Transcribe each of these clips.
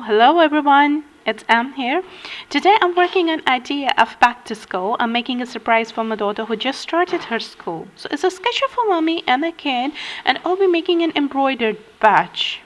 Hello everyone. It's Am here. Today I'm working on idea of back to school. I'm making a surprise for my daughter who just started her school. So it's a sketch for mommy and a kid, and I'll be making an embroidered badge.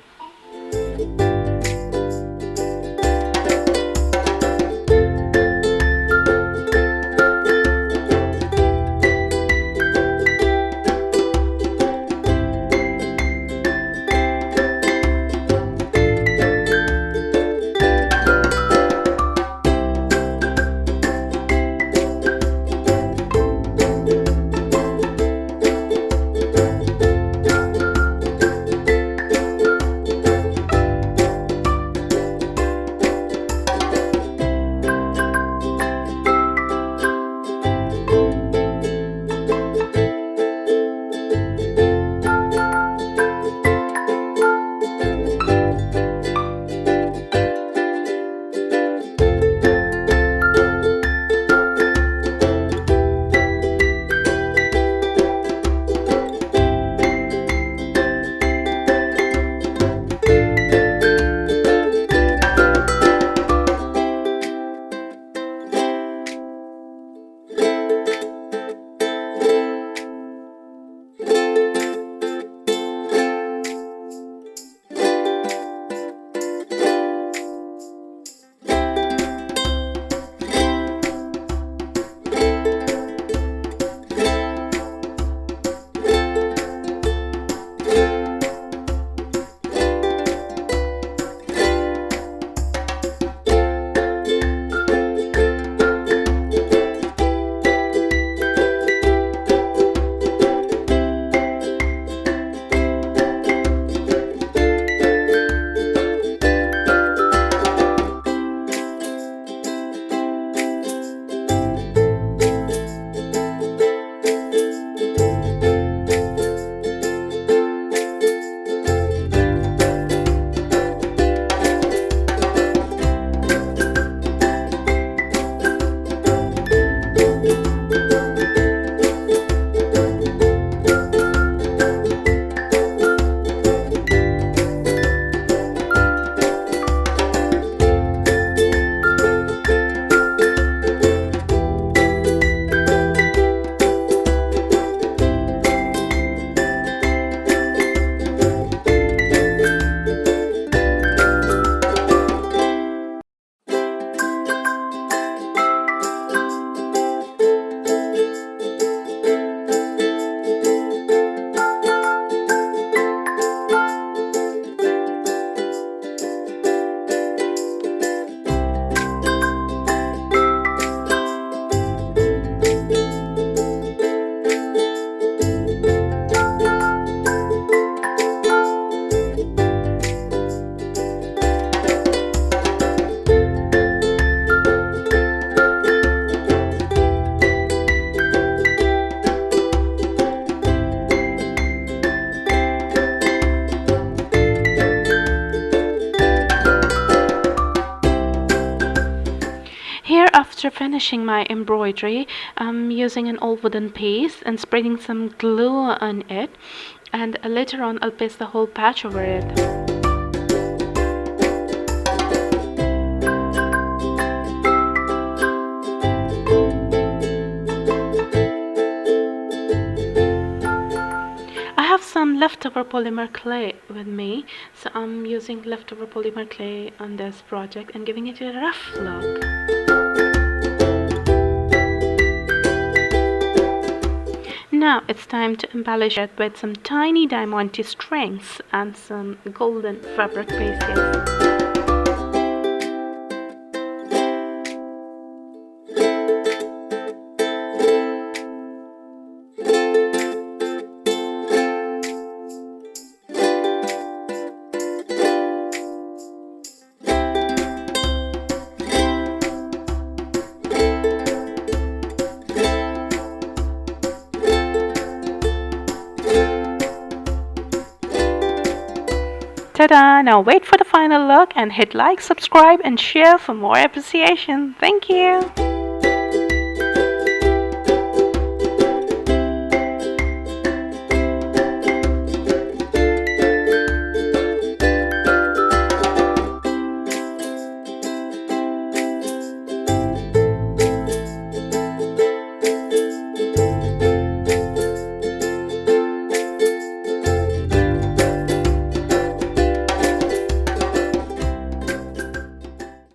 Here, after finishing my embroidery, I'm using an old wooden piece and spreading some glue on it, and later on I'll paste the whole patch over it. I have some leftover polymer clay with me, so I'm using leftover polymer clay on this project and giving it a rough look. Now it's time to embellish it with some tiny diamante strings and some golden fabric pieces. Ta-da! Now wait for the final look and hit like, subscribe and share for more appreciation. Thank you!